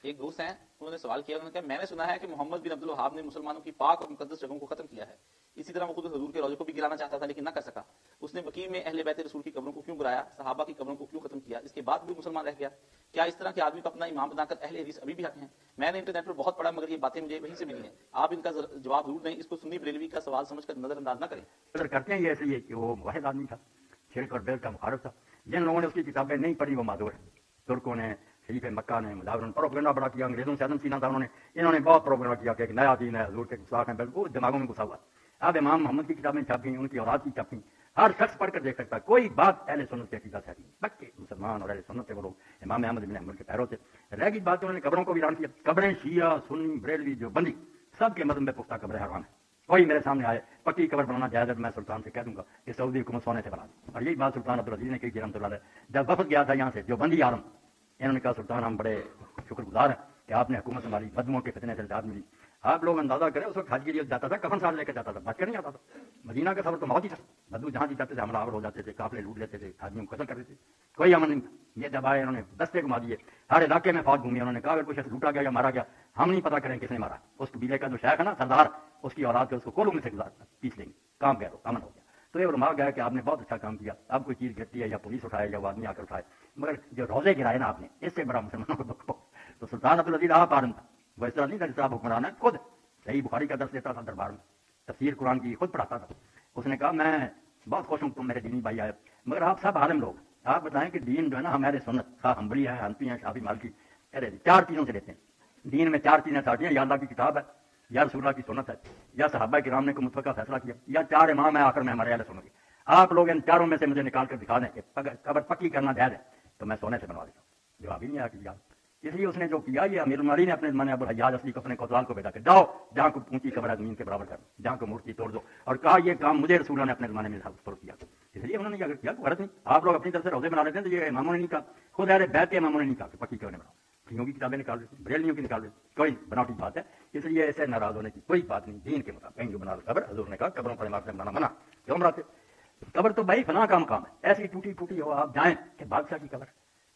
ایک دوست ہیں انہوں نے سوال کیا، انہوں نے کہا میں نے سنا ہے کہ محمد بن عبد الوہاب نے مسلمانوں کی پاک اور مقدس جگہوں کو ختم کیا ہے، اسی طرح وہ خود حضور کے روضے کو بھی گرانا چاہتا تھا لیکن نہ کر سکا، اس نے بقیع میں اہل بیت رسول کی قبروں کو کیوں گرایا، صحابہ کی قبروں کو کیوں ختم کیا، اس کے بعد بھی مسلمان رہ گیا، کیا اس طرح کے آدمی کو اپنا امام بنا کر اہل حدیث ابھی بھی حق ہیں؟ میں نے انٹرنیٹ پر بہت پڑھا مگر یہ باتیں مجھے وہیں سے ملی ہیں، آپ ان کا جواب ضرور دیں، اس کو سنی بریلوی کا سوال سمجھ کر نظر انداز نہ کریں۔ اگر کرتے ہیں یہ اس لیے کہ وہ واحد آدمی تھا، شرک اور بدعت کا مخالف تھا، جن لوگوں نے اس کی کتابیں نہیں پڑھی وہ معذور ہیں، ترکوں نے، شریف مکہ نے، مظاہروں نے پروپیگنڈا بڑا کیا، انگریزوں سے عدم سینا تھا انہوں نے بہت پروپیگنڈا کیا کہ ایک نیا دین ہے، حضور کے گستاخ ہیں، بالکل دماغوں میں گھسا ہوا۔ اب امام محمد کی کتابیں چھپ گئیں، ان کی اولاد کی چھپ گئیں، ہر شخص پڑھ کر دیکھ سکتا ہے، کوئی بات اہل سنت کے عقیدہ سے ہے پکے مسلمان اور اہل سنت کے وہ لوگ امام احمد بن حنبل کے پیرو تھے۔ رہ گئی بات، انہوں نے قبروں کو ویران کیا، قبریں شیعہ، سنی، بریلوی، جو بندی سب کے مذہب میں پختہ قبریں حرام ہیں۔ کوئی میرے سامنے آئے پکی قبر بنانا جائز ہے تو میں سلطان سے کہہ دوں گا کہ سعودی حکومت سونے سے بنا دی، اور یہی بات سلطان عبدالعزیز نے کہی رحمۃ اللہ علیہ جب وفد گیا تھا یہاں سے جو بندی عالم، انہوں نے کہا سلطان ہم بڑے شکر گزار ہیں کہ آپ نے حکومت ہماری بدموں کے فتنے سے نجات ملی۔ آپ لوگ اندازہ کریں اس وقت حج کے لیے جاتا تھا کفن ساتھ لے کے جاتا تھا، بچ کر نہیں آتا تھا، مدینہ کا سفر تو موت ہی تھا، بدو جہاں بھی جاتے تھے حملہ آور ہو جاتے تھے، قافلے لوٹ لیتے تھے، آدمیوں کو قتل کر دیتے تھے، کوئی امن نہیں تھا۔ یہ جب آئے انہوں نے دستے گھما دیے، ہر علاقے میں فوج گھومی، انہوں نے کہا اگر کوئی شخص لوٹا گیا یا مارا گیا ہم نہیں پتا کریں کس نے مارا، اس قبیلے کا جو شیخ ہے نا سردار، اس کی اولاد کے اس کو کولوں میں سے پیس لیں گے، کام کہہ دو امن ہو گیا۔ تو یہ علماء گیا کہ آپ نے بہت اچھا کام کیا، اب کوئی چیز گرتی ہے یا پولیس اٹھائے یا وہ آدمی آ کر اٹھائے، مگر جو روزے گرائے نا آپ نے اس سے بڑا مسلمانوں کو دکھ ہو۔ تو سلطان عبدالعزیز آپ عالم تھا، وہ اس طرح نہیں تھا جس طرح حکمران ہے، خود صحیح بخاری کا درس دیتا تھا دربار میں، تفسیر قرآن کی خود پڑھاتا تھا۔ اس نے کہا میں بہت خوش ہوں تم میرے دینی بھائی آئے، مگر آپ سب عالم لوگ، آپ بتائیں کہ دین جو ہے نا ہمارے سنت خواہ حنبلی ہے، حنفی ہیں، شافعی، مالکی، چار چیزوں سے لیتے ہیں دین میں، چار چیزیں ساتھی ہیں، یا اللہ کی کتاب ہے، یا رسول اللہ کی سنت ہے، یا صحابہ کرام نے کوئی متفقہ فیصلہ کیا، یا چار امام ہیں آخر میں ہمارے اہل سنت کے۔ آپ لوگ ان چاروں میں سے مجھے نکال کر دکھا دیں کہ قبر پکی کرنا جائز ہے تو میں سونے سے بنوا دیتا ہوں۔ جواب ہی نہیں آیا کیا، اس لیے اس نے جو کیا یہ امیر المومنین نے اپنے زمانے ابو الحجاج اصلی کو اپنے کوتوال کو بھیجا کہ جاؤ جہاں کو اونچی قبر ہے زمین کے برابر کر، جہاں کو مورتی توڑ دو، اور کہا یہ کام مجھے رسول اللہ نے اپنے زمانے میں سپرد کیا، اس لیے انہوں نے اگر کیا غلط نہیں، آپ لوگ اپنی طرف سے روزے بنا لیتے ہیں تو یہ اماموں نے نہیں کہا، خود اہل بیت کے اماموں نے نہیں کہا کہ پکی کیوں نہیں بناؤ، شیعوں کی کتابیں نکال دیتے، بریلویوں کی نکال دیتے، کوئی بناوٹی بات ہے، اس لیے ایسے ناراض ہونے کی کوئی بات نہیں، دین کے مطابق کہیں جو بنا لو قبر، حضور نے کہا قبروں پر عمارتیں بنانا منع، کیوں بناتے؟ قبر تو بھائی فلاں کا مقام ہے، ایسی ٹوٹی پھوٹی ہو آپ جائیں کہ بادشاہ کی قبر،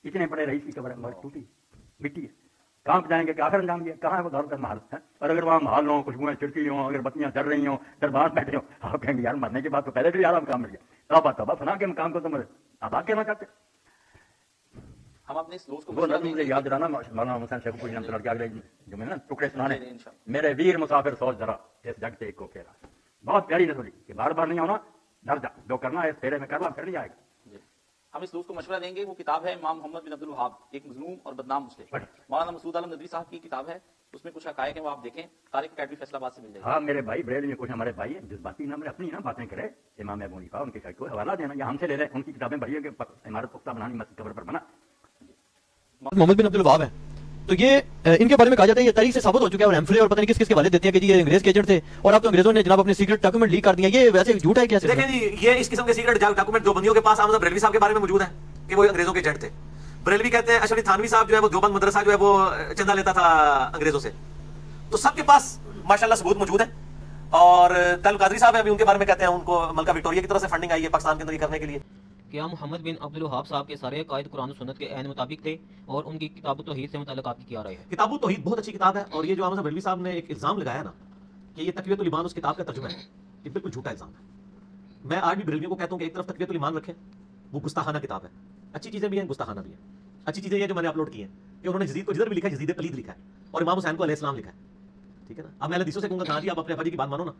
اتنے بڑے رئیس کی قبر ہے مگر ٹوٹی مٹی ہے، کہاں پہ جائیں گے کہ آخر انجام دیا، کہاں ہے وہ دور کا محل ہے؟ اور اگر وہاں محل ہوں، خوشبوئیں چھڑکی ہوں، اگر بتیاں چڑھ رہی ہوں، دربار بیٹھے ہوں، آپ کہیں گے یار مرنے کے بعد تو پہلے سے یار مقام مل گیا، توبہ توبہ فلاں کے مقام کو تم اب آپ کہنا چاہتے۔ ہم اپنے اس دوست کو وہ نظم مجھے یاد دلانا مولانا حسین شیخ پوری رحمۃ اللہ کے اگلے جمعے نا ٹکڑے سنانے، میرے ویر مسافر سوچ ذرا اس جگ سے ایک کو پھیرا، بہت پیاری نظم لکھی کہ بار بار نہیں ہونا، ڈر جا جو کرنا ہے اس پھیرے میں کرنا پھر نہیں آئے گا۔ ہم اس دوست کو مشورہ دیں گے، وہ کتاب ہے امام محمد بن عبد الوہاب، ایک مظلوم اور بدنام مسلم، مولانا مسعود عالم ندوی صاحب کی کتاب ہے، اس میں کچھ حقائق ہیں وہ آپ دیکھیں، طارق اکیڈمی فیصل آباد سے مل جائے گا۔ ہاں میرے بھائی بریلوی میں کچھ ہمارے بھائی ہیں جذباتی نہ اپنی نا باتیں کرے، امام ابو حنیفہ ان کے کوئی حوالہ دینا یا ہم سے لے لیں، ان کی کتابیں پڑھیے کہ عمارت پختہ بنانی مسجد قبر پر بنا۔ محمد بن عبد الوہاب ہے تو یہ ان کے بارے میں کہا جاتا ہے یہ تاریخ سے ثابت ہو چکا ہے، اور ایمفلے اور پتہ نہیں کس کس کے حوالے دیتے ہیں کہ جی یہ انگریز کے ایجنٹ تھے، اور اب تو انگریزوں نے جناب اپنے سیکرٹ ڈاکومنٹ لیک کر دیا، یہ ویسے جھوٹ ہے کیا؟ دیکھیں جی یہ اس قسم کے سیکرٹ ڈاکومنٹ جو بندیوں کے پاس احمد بریلوی صاحب کے بارے میں موجود ہیں کہ وہ انگریزوں کے ایجنٹ تھے۔ بریلوی کہتے ہیں اشرف تھانوی صاحب جو ہے وہ دیوبند مدرسہ جو ہے وہ چندہ لیتا تھا انگریزوں سے، تو سب کے پاس ماشاءاللہ ثبوت موجود ہے۔ اور تل قادری صاحب ہیں ابھی ان کے بارے میں کہتے ہیں ان کو ملکہ وکٹوریہ کی طرف سے فنڈنگ آئی ہے پاکستان کے اندر یہ کرنے کے لیے۔ کیا محمد بن عبد الوہاب صاحب کے سارے عقائد قرآن و سنت کے عین مطابق تھے، اور ان کی کتاب التوحید سے متعلق آپ کی کیا رائے ہے؟ کتاب التوحید بہت اچھی کتاب ہے، اور یہ جو احمد بریلوی صاحب نے ایک الزام لگایا نا کہ یہ تقویۃ الایمان اس کتاب کا ترجمہ ہے، یہ بالکل جھوٹا الزام ہے۔ میں آج بھی بریلویوں کو کہتا ہوں کہ ایک طرف تقویۃ الایمان رکھیں، وہ گستاخانہ کتاب ہے، اچھی چیزیں بھی ہیں گستاخانہ بھی ہیں۔ اچھی چیزیں یہ جو میں نے اپلوڈ کی ہیں کہ انہوں نے یزید کو جدھر بھی لکھا ہے یزید پلید لکھا ہے، اور امام حسین کو علیہ السلام لکھا ہے، ٹھیک ہے نا۔ اب میں حدیثوں سے کہوں گا کہاں جی آپ اپنے ابا جی کی بات مانو نا،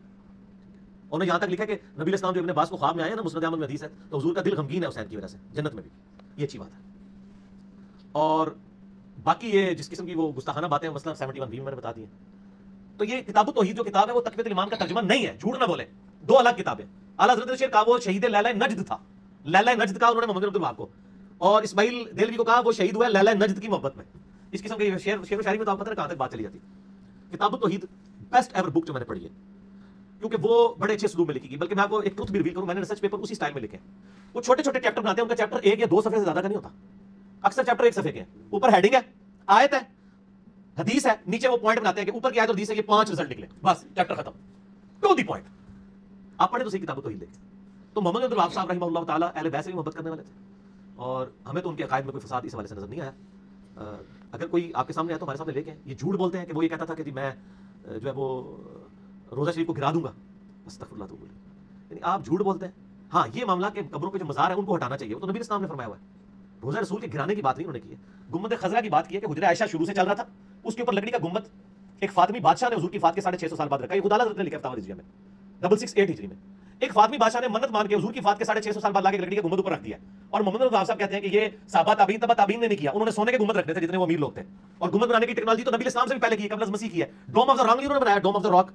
انہوں نے یہاں تک لکھا کہ نبی علیہ السلام جو ابن عباس کو خواب میں آئے نا، مسند احمد میں حدیث ہے، تو حضور کا دل غمگین ہے حسین کی وجہ سے جنت میں بھی، یہ اچھی بات ہے۔ اور باقی یہ جس قسم کی وہ گستاخانہ باتیں ہیں مثلا 71 بھی میں نے بتا دی ہیں، تو یہ کتاب التوحید جو کتاب ہے وہ تقویۃ الایمان کا ترجمہ نہیں ہے، جھوٹ نہ بولیں، دو الگ کتابیں۔ اعلیٰ حضرت شیخ کا وہ شہید لیلہ نجد تھا، لیلہ نجد کا انہوں نے محمد بن عبد الوہاب کو، اور اسماعیل دہلوی کو کہا وہ شہید ہوا لیلہ نجد کی محبت میں۔ اس قسم کے شعر و شاعری میں تو آپ پتہ ہے کہاں تک بات چلی جاتی۔ کتاب التوحید بیسٹ ایور بک جو میں نے پڑھی ہے، کیونکہ وہ بڑے اچھے اسلوب میں لکھی گئی، بلکہ میں آپ کو ایک ٹروتھ بھی ریویل کروں، میں نے ریسرچ پیپر اسی سٹائل میں لکھے ہیں۔ وہ چھوٹے چھوٹے چیپٹر بناتے ہیں، ان کا چیپٹر 1 یا 2 صفحے سے زیادہ کا نہیں ہوتا، اکثر چیپٹر 1 صفحے کے ہیں، اوپر ہیڈنگ ہے، آیت ہے، حدیث ہے، نیچے وہ پوائنٹ بناتے ہیں کہ اوپر کی آیت اور حدیث ہے کہ 5 رزلٹ نکلے، بس چیپٹر ختم، ٹو دی پوائنٹ۔ آپ پڑھیں تو صحیح کتاب التوحید دیکھیں۔ تو محمد بن عبد الوہاب صاحب رحمہ اللہ تعالیٰ اہل بیت سے بھی محبت کرنے والے تھے، اور ہمیں تو ان کے عقائد میں کوئی فساد اس حوالے سے نظر نہیں آیا۔ اگر کوئی آپ کے سامنے ہے تو ہمارے سامنے لے کے یہ جھوٹ بولتے ہیں کہ وہ یہ کہتا تھا کہ جی میں جو ہے وہ روزہ شریف کو گرا دوں گا، استغفر اللہ، تو بولے یعنی آپ جھوٹ بولتے ہیں. ہاں یہ معاملہ کہ قبروں پہ جو مزار ہے ان کو ہٹانا چاہیے، وہ تو نبی اسلام نے فرمایا ہوا ہے. روزہ رسول کے گرانے کی بات نہیں انہوں نے کی ہے. گنبد خضرا کی بات کی ہے کہ حجرہ عائشہ شروع سے چل رہا تھا، اس کے اوپر لکڑی کا گنبد ایک فاطمی بادشاہ نے حضور کی وفات کے 650 سال بعد رکھا. یہ خدا حضرت نے لکھا ہے فتاوی رضویہ میں 668 ہجری میں. ایک فاطمی بادشاہ نے منت مان کے حضور کی وفات کے 650 سال بعد لا کے لکڑی کے گنبد اوپر رکھ دیا. اور محمد رضا صاحب کہتے ہیں کہ یہ صحابہ تابعین تبع تابعین نے نہیں کیا، انہوں نے سونے کے گنبد رکھتے تھے جتنے وہ امیر لوگ تھے. اور گنبد بنانے کی ٹیکنالوجی تو نبی اسلام سے بھی پہلے کی ہے، قبل از مسیح کی ہے. ڈوم آف دا رانگ انہوں نے بنایا، ڈوم آف دا راک،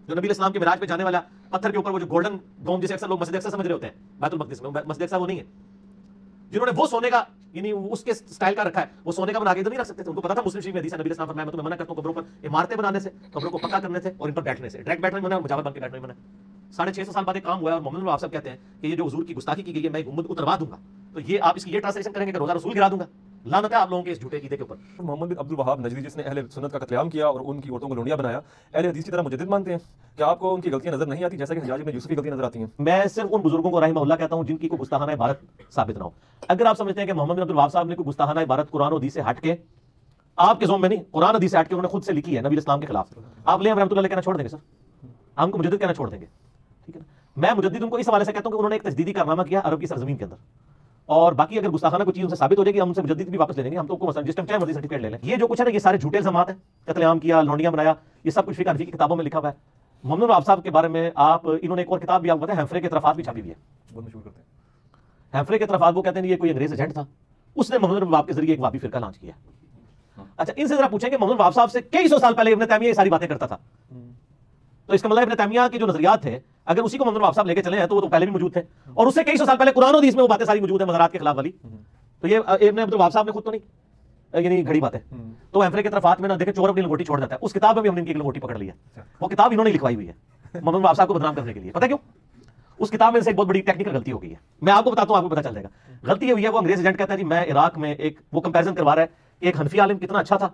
جو نبی اسلام کے معراج پہ جانے والا پتھر کے اوپر وہ جو گولڈن ڈوم جسے اکثر لوگ مسجد اقصی سمجھ رہے ہوتے ہیں بیت المقدس میں، مسجد اقصی وہ نہیں ہے. جنہوں نے وہ سونے کا یعنی اس کے سٹائل کا رکھا ہے، وہ سونے کا بنا کے ادھر نہیں رکھ سکتے تھے. ان کو پتا تھا مسلم شریف میں حدیث ہے، نبی اسلام فرمایا میں تمہیں منع کرتا ہوں قبروں پر عمارتیں بنانے سے، قبروں کو پکا کرنے سے اور ان پر بیٹھنے سے. ڈائریکٹ بیٹھنے منع، مجاور بن کے بیٹھنے منع. 650 سال بعد ایک کام ہوا ہے اور محمد صاحب کہتے ہیں کہ یہ جو حضور کی گستاخی کی گئی ہے میں گنبد اتروا دوں گا. تو یہ آپ اس کی یہ ٹرانسلیشن کریں گے کہ روزہ رسول گرا دوں گا. لعنت ہے آپ لوگوں کے اس جھوٹے عقیدے کے اوپر. محمد بن عبد الوہاب نجدی جس نے اہل سنت کا قتل عام کیا اور ان کی عورتوں کو لونڈیا بنایا، اہل حدیث کی طرح مجدد مانتے ہیں. کیا آپ کو ان کی غلطیاں نظر نہیں آتی جیسا کہ حجاج بن یوسف کی غلطیاں نظر آتی ہیں؟ میں صرف ان بزرگوں کو رحمہ اللہ کہتا ہوں جن کی کوئی گستاخانہ عبارت ثابت نہ ہو. اگر آپ سمجھتے ہیں کہ محمد بن عبد الوہاب صاحب نے کوئی گستاخانہ عبارت قرآن و حدیث سے ہٹ کے آپ کے ذوم میں نہیں، قرآن حدیث سے ہٹ کے انہوں نے خود سے لکھی ہے نبی اسلام کے خلاف، آپ لیں رحمۃ اللہ کہنا چھوڑ دیں گے؟ سر ہم کو مجدد کہنا چھوڑ دیں گے؟ ٹھیک ہے نا. میں مجدد ان کو اس حوالے سے کہتا ہوں کہ انہوں نے ایک تجدیدی کارنامہ کیا عرب کی سرزمین کے اندر. اور باقی اگر گستاخانہ کوئی چیز ان سے ثابت ہو جائے گی ہم ان سے مجدد بھی واپس لے لیں گے. ہم تو مثلا جس ٹائم چاہے مرضی سرٹیفکیٹ لے لیں. یہ جو کچھ ہے نا یہ سارے جھوٹے الزامات ہیں، قتل عام کیا، لونڈیاں بنایا، یہ سب کچھ فقہ حنفی کی کتابوں میں لکھا ہوا ہے. محمد بن عبد صاحب کے بارے میں آپ انہوں نے ایک اور کتاب بھی آپ کو پتہ ہے ہیمفرے کے اطرافات بھی چھاپی ہوئی ہے. بہت مشہور کرتے ہیں ہیمفرے کے اطرافات. وہ کہتے ہیں یہ کوئی انگریز ایجنٹ تھا، اس نے محمد بن عبد کے ذریعے ایک وہابی فرقہ لانچ کیا. اچھا ان سے ذرا پوچھیں کہ محمد بن عبد صاحب سے کئی سو سال پہلے ابن تیمیہ یہ ساری باتیں کرتا تھا، تو اس کا مطلب ابن تیمیہ کے جو نظریات تھے اگر اسی کو محمد بن عبد صاحب لے کے چلے ہیں تو وہ تو پہلے بھی موجود تھے اور اس سے کئی سو سال پہلے قرآن و حدیث میں وہ باتیں ساری موجود ہیں مزارات کے خلاف والی. تو یہ ابن عبد الوہاب صاحب نے خود تو نہیں یعنی گھڑی بات ہے. تو ہیمفرے کے طرفات میں نہ دیکھیں چور اپنی لنگوٹی چھوڑ دیتا ہے. اس کتاب میں بھی ہم نے ان کی لنگوٹی پکڑ لی ہے. وہ کتاب انہوں نے لکھوائی ہوئی ہے محمد بن عبد صاحب کو بدنام کرنے کے لیے. پتہ کیوں؟ اس کتاب میں سے ایک بہت بڑی ٹیکنیکل غلطی ہو گئی ہے. میں آپ کو بتاتا ہوں، آپ کو پتہ چل جائے گا. غلطی یہ ہوئی ہے وہ انگریز ایجنٹ کہتا ہے جی میں عراق میں ایک وہ کمپیریزن کروا رہا ہے کہ ایک حنفی عالم کتنا اچھا تھا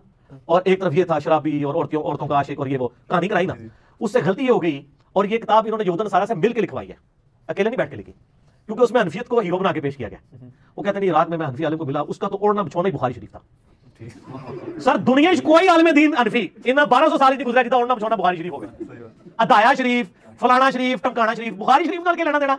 اور ایک طرف یہ تھا شرابی اور عورتوں کا عاشق اور یہ وہ کہانی کرائی نا. اس سے غلطی یہ ہو گئی اور یہ کتاب انہوں نے یہود نصارہ سے مل کے لکھوائی ہے، اکیلے نہیں بیٹھ کے لکھی، کیونکہ اس میں حنفیت کو ہیرو بنا کے پیش کیا گیا. وہ کہتے ہیں عراق میں حنفی عالم کو ملا، اس کا تو اوڑھنا بچھونا ہی بخاری شریف تھا. سر دنیا کوئی عالم دین حنفی ان 1200 سال نہیں گزرا جتنا اوڑھنا بچھونا بخاری شریف ہو گیا. ادایا شریف، فلانا شریف، ٹمکانا شریف، بخاری شریف نال کے لینا دینا.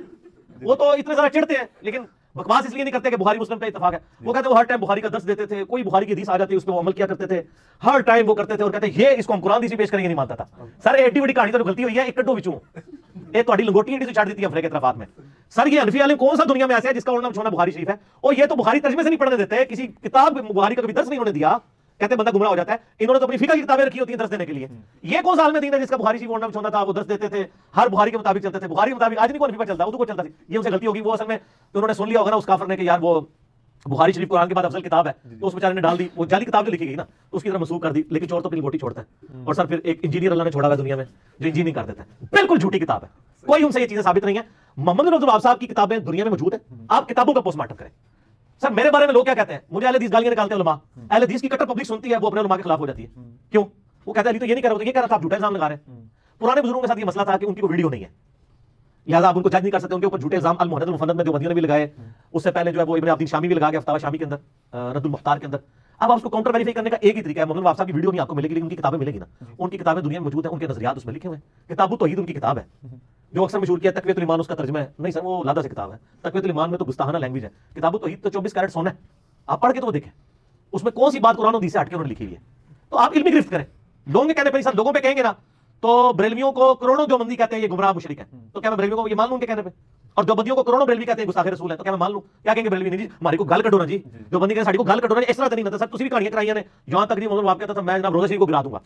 وہ تو اتنے زیادہ چڑھتے ہیں لیکن بکواس اس لیے نہیں کرتے کہ بخاری مسلم پہ اتفاق ہے. وہ کہتے ہیں وہ ہر ٹائم بخاری کا درس دیتے تھے، کوئی بخاری کی حدیث آ جاتی ہے اس پہ وہ عمل کیا کرتے تھے، ہر ٹائم وہ کرتے تھے اور کہتے ہیں یہ اس کو ہم قرآن حدیث پیش کریں گے نہیں مانتا تھا. سر ایڈی بڑی کہانی تو غلطی ہوئی ہے ایک کڈو وچوں یہ تہاڈی لنگوٹی ایڈی تو چھڑ دیتی ہے ہیمفرے کے اطرافات میں. سر یہ حنفی عالم کون سا دنیا میں ایسا ہے جس کا اوڑھنا بچھونا بخاری شریف ہے؟ اور یہ تو بخاری ترجمے سے نہیں پڑھنے دیتے، کسی کتاب بخاری کا کبھی درس نہیں انہوں نے دیا، کہتے ہیں بندہ گمراہ ہو جاتا ہے. انہوں نے تو اپنی فقہ کی کتابیں رکھی ہوتی ہیں درس دینے کے لیے. یہ کون سا عالم دین ہے جس کا بخاری شریف اوڑھنا بچھونا تھا؟ وہ درس دیتے تھے ہر بخاری کے مطابق چلتے تھے. بخاری کے مطابق آج نہیں کوئی حنفی پر چلتا، اردو کو چلتا تھی. یہ ان سے غلطی ہوگی. وہ اصل میں انہوں نے سن لیا ہوگا نا اس کافر نے کہ یار وہ بخاری شریف قرآن کے بعد افضل کتاب ہے، تو اس بیچارے نے ڈال دی. وہ جعلی کتاب جو لکھی گئی نا تو اس کی طرح منسوخ کر دی. لیکن چور تو اپنی لنگوٹی چھوڑتا ہے. اور سر پھر ایک انجینئر اللہ نے چھوڑا ہوا دنیا میں جو انجینئرنگ کر دیتا ہے. بالکل جھوٹی کتاب ہے، کوئی ان سے یہ چیزیں ثابت نہیں ہے. محمد بن عبد الوہاب صاحب کی کتابیں دنیا میں موجود ہیں، آپ کتابوں کا پوسٹ مارٹم کریں. سر میرے بارے میں لوگ کیا کہتے ہیں؟ مجھے اہل حدیث گالیاں نکالتے ہیں علماء. اہل حدیث کی کٹر پبلک سنتی ہے وہ اپنے علماء کے خلاف ہو جاتی ہے. کیوں؟ وہ کہتا ہے علی تو یہ نہیں کہہ رہا ہوتا، یہ کہہ رہا تھا آپ جھوٹے الزام لگا رہے ہیں. پرانے بزرگوں کے ساتھ یہ مسئلہ تھا کہ ان کی کوئی ویڈیو نہیں ہے، لہٰذا آپ ان کو جج نہیں کر سکتے. ان کے اوپر جھوٹے الزام المحنت المفند میں دیوبندیوں نے بھی لگائے. اس سے پہلے جو ہے وہ ابن عابدین شامی بھی لگا گیا فتاوی شامی کے اندر، رد المختار کے اندر. اب آپ اس کو کاؤنٹر ویریفائی کرنے کا ایک ہی طریقہ ہے. محمد بن عبد صاحب کی ویڈیو نہیں آپ کو ملے گی لیکن ان کی کتابیں ملے گی نا. ان کی کتابیں دنیا میں موجود ہیں، ان کے نظریات اس میں لکھے ہوئے ہیں. کتاب التوحید ان کی کتاب ہے جو اکثر مشہور کیا تقویۃ الایمان اس کا ترجمہ ہے. نہیں سر وہ لادہ سے کتاب ہے. تقویۃ الایمان میں تو گستاخانہ لینگویج ہے. کتاب التوحید تو 24 کیرٹ سونا ہے، آپ پڑھ کے تو وہ دیکھیں اس میں کون سی بات قرآن و حدیث سے ہٹ کے انہوں نے لکھی ہوئی ہے. تو آپ علمی گرفت کریں. لوگوں کے کہنے پہ سر لوگوں پہ کہیں گے نا تو بریلویوں کو کروڑوں دیوبندی کہتے ہیں یہ گمراہ مشرک ہے، تو کیا میں بریلویوں کو یہ مان لوں ان کے کہنے پہ؟ اور دیوبندیوں کو کروڑوں بریلوی کہتے ہیں گستاخ رسول ہے، تو کیا میں مان لوں؟ کیا کہیں گے بریلوی نہیں جی ہماری کو گل کڈو نا جی، دیوبندی کہتے ہیں کو گل کڈو نا. اس طرح تو نہیں ہوتا سر. تسی بھی کہانیاں کرائی ہیں یہاں تک نہیں محمد آپ کہتا تھا میں جناب روزہ شریف کو گرا دوں گا.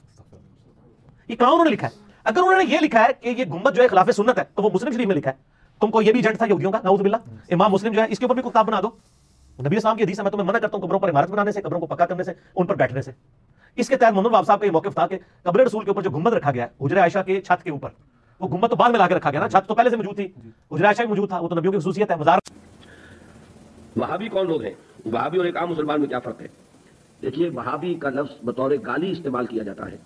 یہ کہاں انہوں نے لکھا ہے؟ اگر انہوں نے یہ لکھا ہے کہ یہ گنبد جو ہے خلاف سنت ہے تو وہ مسلم شریف میں لکھا ہے. تم کو یہ بھی ایجنٹ تھا یہودیوں کا نعوذ باللہ. امام مسلم جو ہے اس کے اوپر بھی کتاب بنا دو. نبی اسلام کی حدیث ہے میں تمہیں منع کرتا ہوں قبروں پر عمارت بنانے سے، قبروں کو پکا کرنے سے، ان پر بیٹھنے سے. اس کے تحت محمد بن صاحب کا یہ موقف تھا کہ قبر رسول کے اوپر جو گنبد رکھا گیا ہے حجرہ عائشہ کے چھت کے اوپر، وہ گنبد تو بعد میں لا کے رکھا گیا نا، چھت تو پہلے سے موجود تھی. حجرہ عائشہ بھی موجود تھا، وہ تو نبیوں کی خصوصیت ہے. مزار وہابی کون لوگ ہیں؟ وہابی اور ایک عام مسلمان میں کیا فرق ہے؟ دیکھیے وہابی کا لفظ بطور گالی استعمال کیا جاتا ہے،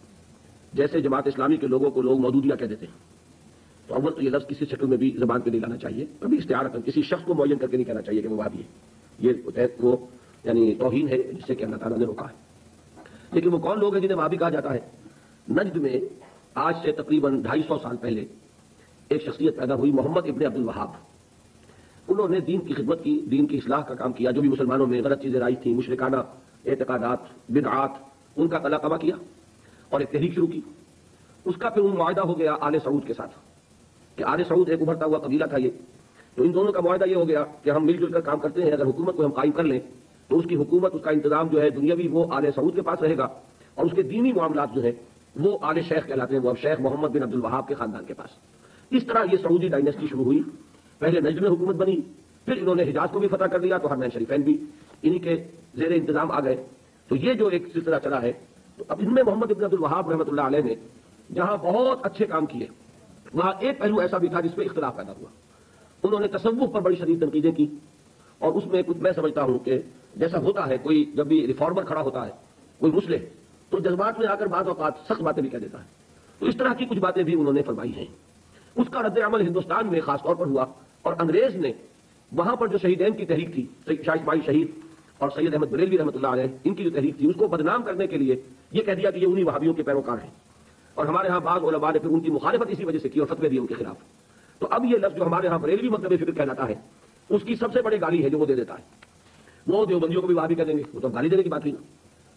جیسے جماعت اسلامی کے لوگوں کو لوگ مودودیہ کہہ دیتے ہیں. تو اول تو یہ لفظ کسی شکل میں بھی زبان پہ نہیں لانا چاہیے، کبھی استعارتاً کسی شخص کو معین کر کے نہیں کہنا چاہیے کہ وہ وہابی ہے. یہ وہ یعنی توہین ہے جس سے کہ اللہ تعالیٰ نے روکا ہے. لیکن وہ کون لوگ ہیں جنہیں وہابی کہا جاتا ہے؟ نجد میں آج سے تقریباً 250 سال پہلے ایک شخصیت پیدا ہوئی، محمد ابن عبد الوہاب۔ انہوں نے دین کی خدمت کی، دین کی اصلاح کا کام کیا، جو بھی مسلمانوں میں غلط چیزیں رائج تھیں، مشرکانہ اعتقادات، بدعات، ان کا قلقمہ کیا اور ایک تحریک شروع کی۔ اس کا پھر معاہدہ ہو گیا آل سعود کے ساتھ کہ آل سعود ایک ابھرتا ہوا قبیلہ تھا یہ، تو ان دونوں کا معاہدہ یہ ہو گیا کہ ہم مل جل کر کام کرتے ہیں، اگر حکومت کو ہم قائم کر لیں تو اس کی حکومت، اس کا انتظام جو ہے دنیاوی وہ آل سعود کے پاس رہے گا، اور اس کے دینی معاملات جو ہے وہ آل شیخ کہلاتے ہیں، وہ اب شیخ محمد بن عبد الوہاب کے خاندان کے پاس۔ اس طرح یہ سعودی ڈائنیسٹی شروع ہوئی، پہلے نجد میں حکومت بنی، پھر انہوں نے حجاز کو بھی فتح کر دیا تو حرمین شریفین بھی انہی کے زیر انتظام آ گئے۔ تو یہ جو ایک سلسلہ چلا ہے، تو اب ان میں محمد ابن عبد الوہاب رحمۃ اللہ علیہ نے جہاں بہت اچھے کام کیے، وہاں ایک پہلو ایسا بھی تھا جس پہ اختلاف پیدا ہوا۔ انہوں نے تصوف پر بڑی شدید تنقیدیں کی، اور اس میں کچھ میں سمجھتا ہوں کہ جیسا ہوتا ہے کوئی جب بھی ریفارمر کھڑا ہوتا ہے، کوئی مصلح، تو جذبات میں آ کر بعض اوقات سخت باتیں بھی کہہ دیتا ہے، تو اس طرح کی کچھ باتیں بھی انہوں نے فرمائی ہیں۔ اس کا رد عمل ہندوستان میں خاص طور پر ہوا، اور انگریز نے وہاں پر جو شہیدین کی تحریک تھی، شاہ اسماعیل شہید اور سید احمد بریلوی رحمۃ اللہ علیہ، ان کی جو تحریک تھی، اس کو بدنام کرنے کے لیے یہ کہہ دیا کہ یہ انہی وہابیوں کے پیروکار ہیں، اور ہمارے ہاں بعض علماء نے پھر ان کی مخالفت اسی وجہ سے کی اور فتوے دیے ان کے خلاف۔ تو اب یہ لفظ جو ہمارے ہاں بریلوی مکتب فکر کہلاتا ہے، اس کی سب سے بڑی گالی ہے جو وہ دے دیتا ہے۔ وہ دیوبندیوں کو بھی وہابی کہہ دیں گے، وہ تو گالی دینے کی بات ہوئی نا،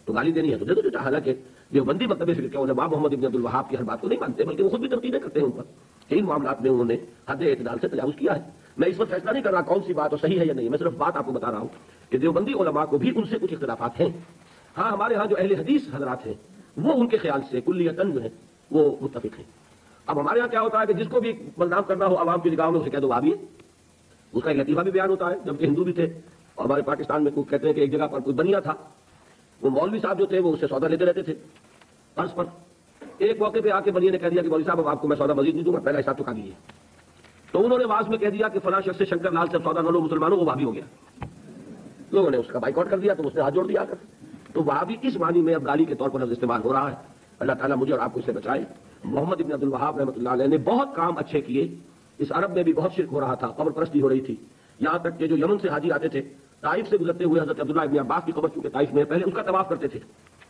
تو گالی دینی ہے تو دے دو جو، حالانکہ دیوبندی مکتب فکر کے علماء محمد ابن عبد الوہاب کی ہر بات کو نہیں مانتے، بلکہ وہ خود بھی تنقیدیں کرتے ہیں ان پر کہ ان معاملات میں انہوں نے حد اعتدال سے تجاوز کیا ہے۔ میں اس وقت فیصلہ نہیں کر رہا کون سی بات اور صحیح ہے یا نہیں، میں صرف بات آپ کو بتا رہا ہوں کہ دیوبندی علماء کو بھی ان سے کچھ اختلافات ہیں۔ ہاں ہمارے ہاں جو اہل حدیث حضرات ہیں وہ ان کے خیال سے کلیتاً جو ہے وہ متفق ہیں۔ اب ہمارے ہاں کیا ہوتا ہے کہ جس کو بھی بدنام کرنا ہو عوام کی نگاہوں میں اسے کہہ دو وہابی ہے، اس کا ایک لطیفہ بھی بیان ہوتا ہے، جبکہ ہندو بھی تھے، اور ہمارے پاکستان میں کوئی کہتے ہیں کہ ایک جگہ پر کوئی بنیا تھا، وہ مولوی صاحب جو تھے وہ اس سے سودا لیتے رہتے تھے قرض پر۔ ایک موقع پہ آ کے بنیا نے کہہ دیا کہ مولوی صاحب اب آپ کو میں سودا مزید نہیں دوں گا، پہلا حساب چکا دیجیے۔ تو انہوں نے واز میں کہہ دیا کہ فلاں شخص سے شنکر لال سے سودا نہ لو مسلمانوں، وہ وہابی ہو گیا۔ لوگوں نے اس کا بائیکاٹ کر دیا تو اس نے ہاتھ جوڑ دیا کر۔ تو وہابی اس معنی میں اب گالی کے طور پر لفظ استعمال ہو رہا ہے۔ اللہ تعالیٰ مجھے اور آپ کو اس سے بچائے۔ محمد ابن عبد الوہاب رحمۃ اللہ علیہ نے بہت کام اچھے کیے۔ اس عرب میں بھی بہت شرک ہو رہا تھا، قبر پرستی ہو رہی تھی، یہاں تک کہ جو یمن سے حاجی آتے تھے، طائف سے گزرتے ہوئے حضرت عبداللہ ابن عباس کی قبر چونکہ طائف میں پہلے اس کا طواف کرتے تھے،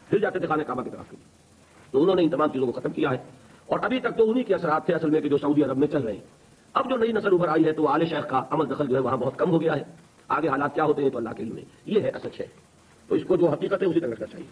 پھر جاتے تھے خانہ کعبہ کی طرف۔ تو انہوں نے ان تمام چیزوں کو ختم کیا ہے، اور ابھی تک تو انہی کے اثرات تھے اصل میں کہ جو سعودی عرب میں چل رہے ہیں۔ اب جو نئی نسل ابھر آئی ہے تو آل شیخ کا عمل دخل جو ہے وہاں بہت کم ہو گیا ہے۔ آگے حالات کیا ہوتے ہیں تو اللہ کے علم ہے، یہ ہے اصل شے، تو اس کو جو حقیقت ہے اسی طرح کرنا چاہیے۔